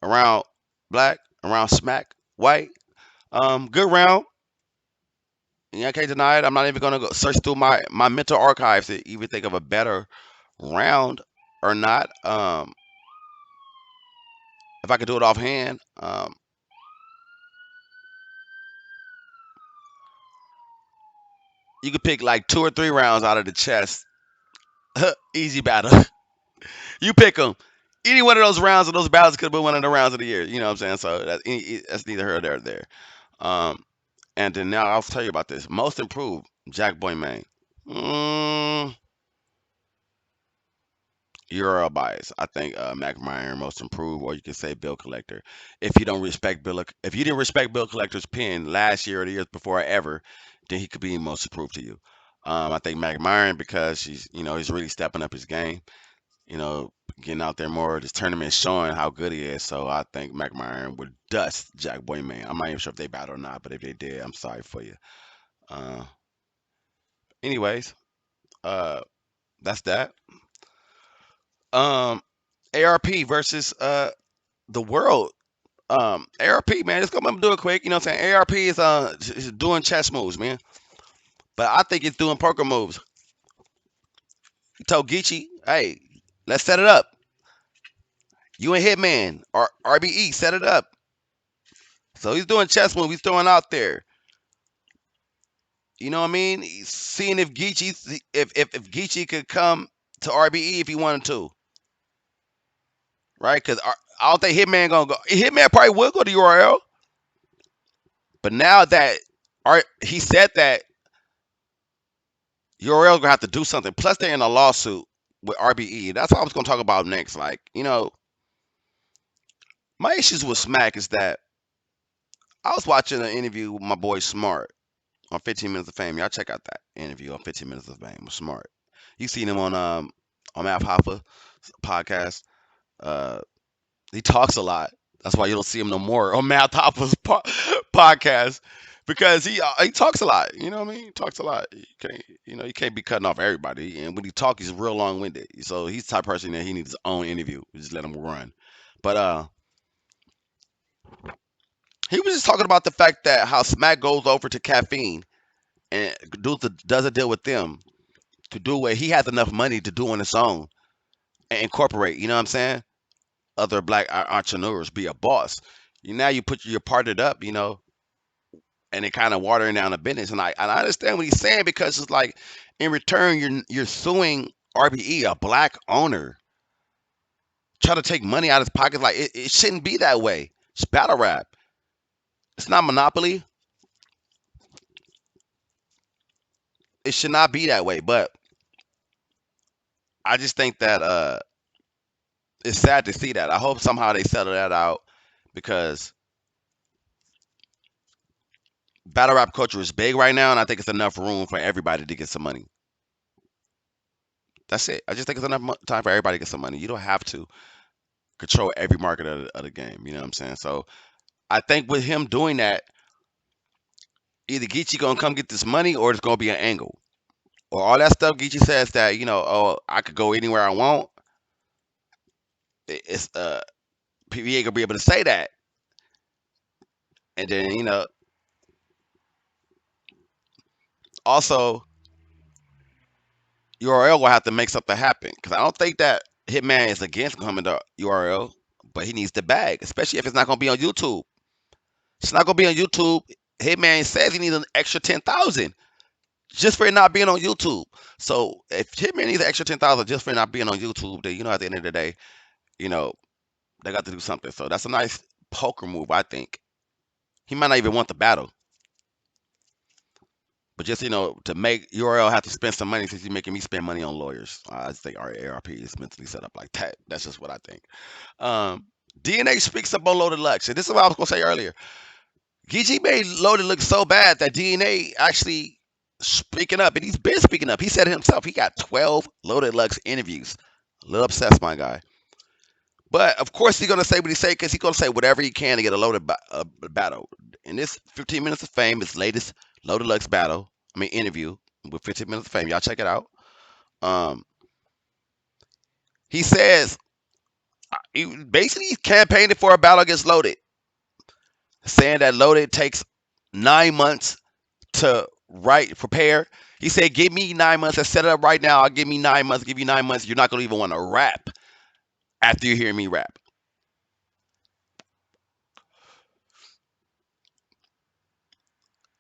around black, around smack, white. Good round. Yeah, I can't deny it. I'm not even gonna go search through my mental archives to even think of a better round or not. If I could do it offhand, you could pick like two or three rounds out of the chest. Easy battle. You pick them. Any one of those rounds of those battles could have been one of the rounds of the year. You know what I'm saying? So that's neither here nor there. Um, and then now I'll tell you about this. Most improved, Jack Boy Main. Mm, you're a bias. I think Mac Meyer most improved, or you can say Bill Collector. If you didn't respect Bill Collector's pen last year or the years before ever, then he could be most improved to you. I think Mac Meyer because he's really stepping up his game. you know, getting out there more. This tournament showing how good he is. So I think McMahon would dust Jack Boy Man. I'm not even sure if they battle or not, but if they did, I'm sorry for you. Uh, anyways, uh, that's that. Um, ARP versus the world. ARP man, let's go and do it quick. You know what I'm saying? ARP is doing chess moves, man. But I think it's doing poker moves. He told Geechee, hey, let's set it up. You and Hitman or RBE set it up. So he's doing chess moves. He's throwing out there. You know what I mean? He's seeing if if Geechee could come to RBE if he wanted to, right? Because I don't think Hitman gonna go. Hitman probably will go to URL, but now that he said that URL's gonna have to do something. Plus, they're in a lawsuit with RBE. That's what I was gonna talk about next. Like, my issues with Smack is that I was watching an interview with my boy Smart on 15 Minutes of Fame. Y'all check out that interview on 15 Minutes of Fame with Smart. You seen him on Math Hoffa podcast. Uh, he talks a lot. That's why you don't see him no more on Math Hoffa's podcast because he talks a lot. You know what I mean? He talks a lot. You can't be cutting off everybody. And when he talks, he's real long winded. So he's the type of person that he needs his own interview. Just let him run. But he was just talking about the fact that how Smack goes over to Caffeine and does a deal with them to do what he has enough money to do on his own and incorporate. You know what I'm saying? Other black entrepreneurs, be a boss. Now you put your partnered up. And it kind of watering down the business. And I understand what he's saying because it's like in return you're suing RBE, a black owner, try to take money out of his pocket. Like it shouldn't be that way. It's battle rap. It's not monopoly. It should not be that way. But I just think that it's sad to see that. I hope somehow they settle that out because battle rap culture is big right now, and I think it's enough room for everybody to get some money. That's it. I just think it's enough time for everybody to get some money. You don't have to control every market of the game. You know what I'm saying? So I think with him doing that, either Geechee gonna come get this money or it's gonna be an angle. Or all that stuff Geechee says that, oh, I could go anywhere I want. It's PVA gonna be able to say that. And then, also URL will have to make something happen. Cause I don't think that Hitman is against coming to URL, but he needs the bag, especially if it's not gonna be on YouTube. It's not gonna be on YouTube. Hitman says he needs an extra 10,000 just for it not being on YouTube. So if Hitman needs an extra 10,000 just for it not being on YouTube, then at the end of the day, you know they got to do something. So that's a nice poker move, I think. He might not even want the battle, but just to make URL have to spend some money since you're making me spend money on lawyers. I just think our ARP is mentally set up like that. That's just what I think. Um, DNA speaks up on Loaded Lux, and this is what I was gonna say earlier. GG made Loaded look so bad that DNA actually speaking up, and he's been speaking up. He said it himself. He got 12 Loaded Lux interviews. A little obsessed, my guy. But of course, he's gonna say what he say because he's gonna say whatever he can to get a loaded battle. In this 15 minutes of fame, his latest Loaded Lux battle, I mean interview with 15 minutes of fame. Y'all check it out. Um, he says he basically campaigning for a battle against Loaded, saying that Loaded takes 9 months to prepare. He said, "Give me 9 months. Let's set it up right now. I'll give me 9 months. Give you 9 months. You're not gonna even want to rap after you hear me rap."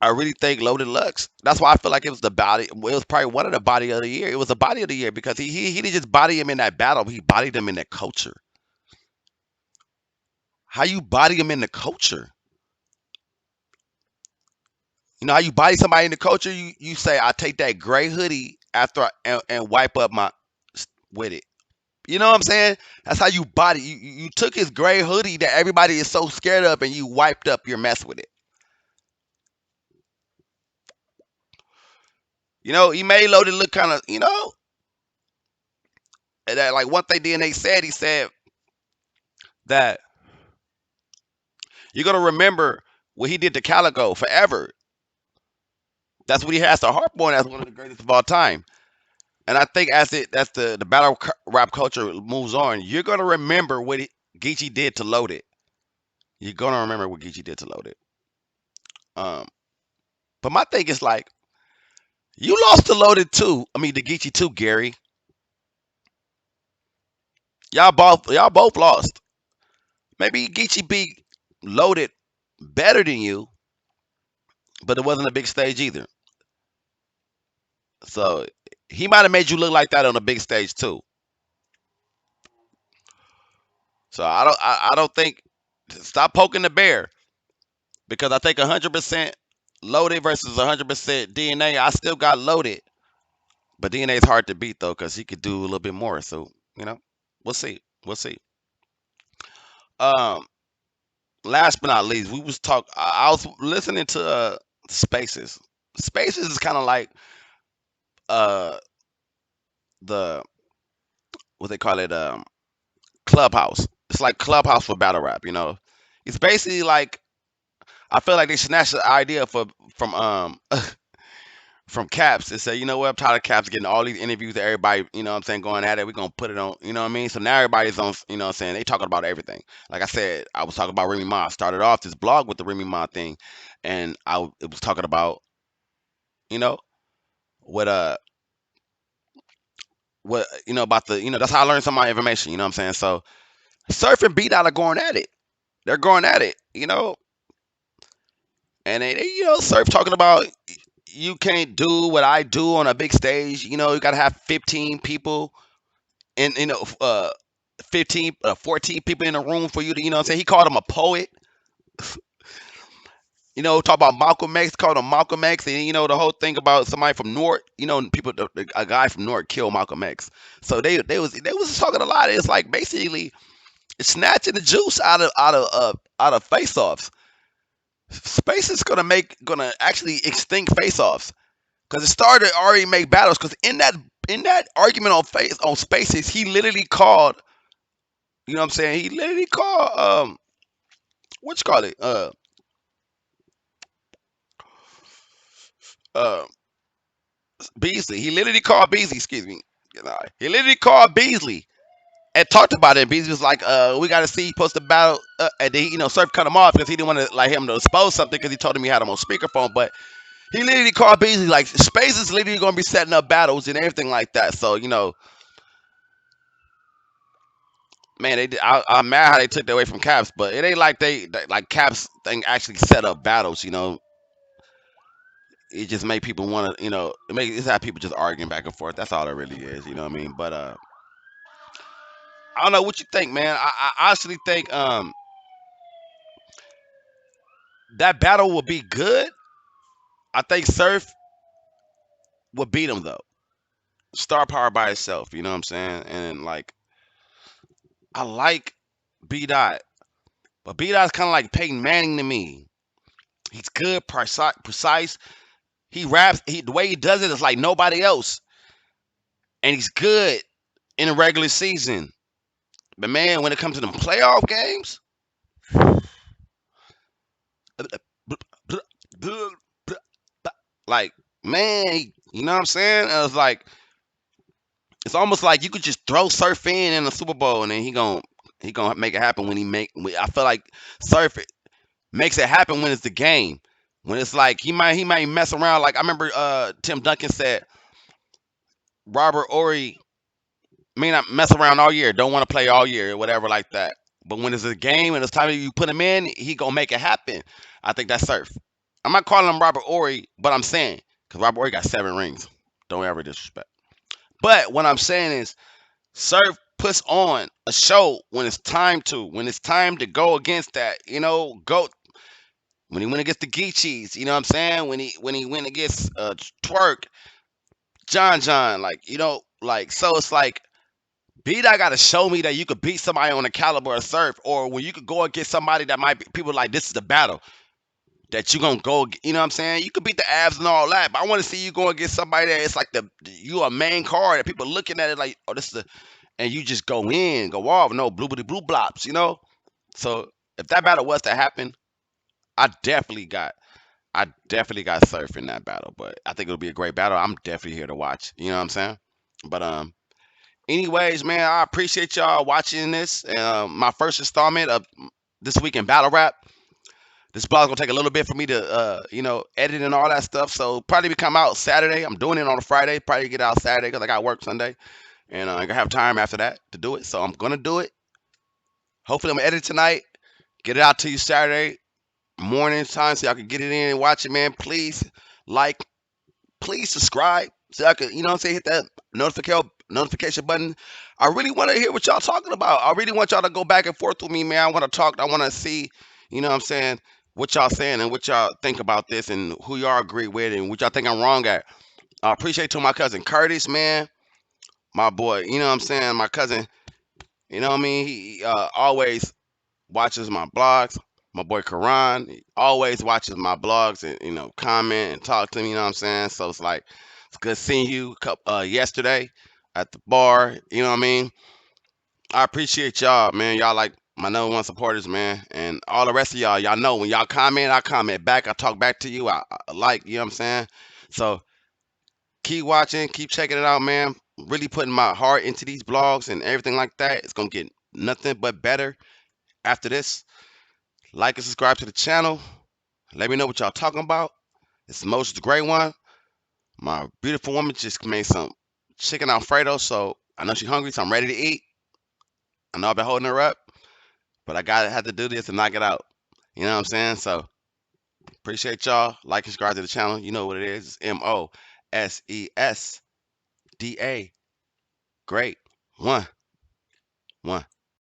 I really think Loaded Lux. That's why I feel like it was the body. It was probably one of the body of the year. It was the body of the year because he didn't just body him in that battle. He bodied him in that culture. How you body him in the culture? You know how you body somebody in the culture? You say, "I take that gray hoodie after and wipe up my with it." You know what I'm saying? That's how you body. You took his gray hoodie that everybody is so scared of, and you wiped up your mess with it. He made Loaded look kind of, and that like one thing DNA said. He said that you're gonna remember what he did to Calico forever. That's what he has to harp on as one of the greatest of all time. And I think as the battle rap culture moves on, you're gonna remember what Geechee did to Loaded. You're gonna remember what Geechee did to Loaded. Um, but my thing is like, you lost to Loaded too. I mean, to Geechee too, Gary. Y'all both lost. Maybe Geechee beat Loaded better than you, but it wasn't a big stage either. So he might have made you look like that on a big stage too. So I don't think, stop poking the bear because I think 100% Loaded versus 100% DNA. I still got Loaded, but DNA is hard to beat though because he could do a little bit more. So we'll see. We'll see. Um, last but not least, we was talk. I was listening to Spaces. Spaces is kind of like uh the what they call it Clubhouse. It's like Clubhouse for battle rap. It's basically like I feel like they snatched the idea from from Caps and say, you know what, I'm tired of Caps getting all these interviews that everybody, you know what I'm saying, going at it. We're gonna put it on, you know what I mean? So now everybody's on, you know what I'm saying, they talking about everything. Like I said, I was talking about Remy Ma. I started off this blog with the Remy Ma thing, and it was talking about, you know, what about the, that's how I learned some of my information, you know what I'm saying? So Surf and B.DOT are going at it. They're going at it, and Surf talking about you can't do what I do on a big stage. You got to have 15 people and 15 14 people in the room for you to, what I'm saying, he called him a poet. Talk about Malcolm X, called him Malcolm X, and the whole thing about somebody from North, people, a guy from North killed Malcolm X. So they was talking a lot. It's like basically it's snatching the juice out of face offs. Space is gonna actually extinct face offs because it started to already make battles. Because in that argument on Spaces, he literally called. You know what I'm saying? He literally called what you call it? Uh Beasley. He literally called Beasley, excuse me. He literally called Beasley and talked about it. And Beasley was like, we gotta see he supposed to battle and then Surf cut him off because he didn't want to like him to expose something because he told him he had him on speakerphone. But he literally called Beasley like Space is literally gonna be setting up battles and everything like that. So, man, I'm mad how they took that away from Caps, but it ain't like like Caps thing actually set up battles. It just make people want to, it's have people just arguing back and forth. That's all it really is. You know what I mean? But I don't know what you think, man. I actually think that battle will be good. I think Surf will beat him though. Star power by itself. You know what I'm saying? And like I like B.Dot, but B.Dot's kind of like Peyton Manning to me. He's good, precise. He raps. The way he does it is like nobody else, and he's good in the regular season. But man, when it comes to them playoff games, like man, you know what I'm saying? It was like it's almost like you could just throw Surf in the Super Bowl, and then he gonna make it happen when I feel like Surf makes it happen when it's the game. When it's like he might mess around. Like I remember Tim Duncan said Robert Ory may not mess around all year, don't want to play all year or whatever like that. But when it's a game and it's time you put him in, he gonna make it happen. I think that's Surf. I'm not calling him Robert Ory, but I'm saying because Robert Ory got 7 rings. Don't ever disrespect. But what I'm saying is Surf puts on a show when it's time to go against that. Go when he went against the Geechis. You know what I'm saying? When he went against Twerk, John, like so it's like B.Dot got to show me that you could beat somebody on the caliber of Surf, or when you could go against somebody that might be people like this is the battle that you gonna go. You know what I'm saying? You could beat the Avs and all that, but I want to see you go against somebody that it's like you a main card that people looking at it like, oh, this is and you just go off, no blue blue blops, So if that battle was to happen, I definitely got Surf in that battle, but I think it'll be a great battle. I'm definitely here to watch. You know what I'm saying? But anyways, man, I appreciate y'all watching this. My first installment of this week in battle rap. This blog's gonna take a little bit for me to, edit and all that stuff. So probably come out Saturday. I'm doing it on a Friday. Probably get out Saturday because I got work Sunday, and I gonna have time after that to do it. So I'm gonna do it. Hopefully, I'm gonna edit tonight. Get it out to you Saturday morning time so y'all can get it in and watch it, man. Please like, please subscribe so I can, what I'm saying, hit that notification button. I really want to hear what y'all talking about. I really want y'all to go back and forth with me, man. I want to talk. I want to see, what I'm saying, what y'all saying and what y'all think about this and who y'all agree with and what y'all think I'm wrong at. I appreciate to my cousin Curtis, man, my boy. You know what I'm saying, my cousin. You know what I mean? He always watches my blogs. My boy Karan he always watches my blogs and comment and talk to me. You know what I'm saying? So it's like it's good seeing you yesterday at the bar. You know what I mean? I appreciate y'all, man. Y'all like my #1 supporters, man. And all the rest of y'all know when y'all comment, I comment back. I talk back to you. I like, you know what I'm saying? So keep watching, keep checking it out, man. Really putting my heart into these blogs and everything like that. It's gonna get nothing but better after this. Like and subscribe to the channel. Let me know what y'all talking about. It's Moses the Great One. My beautiful woman just made some chicken Alfredo, so I know she's hungry, so I'm ready to eat. I know I've been holding her up, but I gotta have to do this and knock it out. You know what I'm saying? So appreciate y'all. Like and subscribe to the channel. You know what it is. It's MOSESDA. Great. One.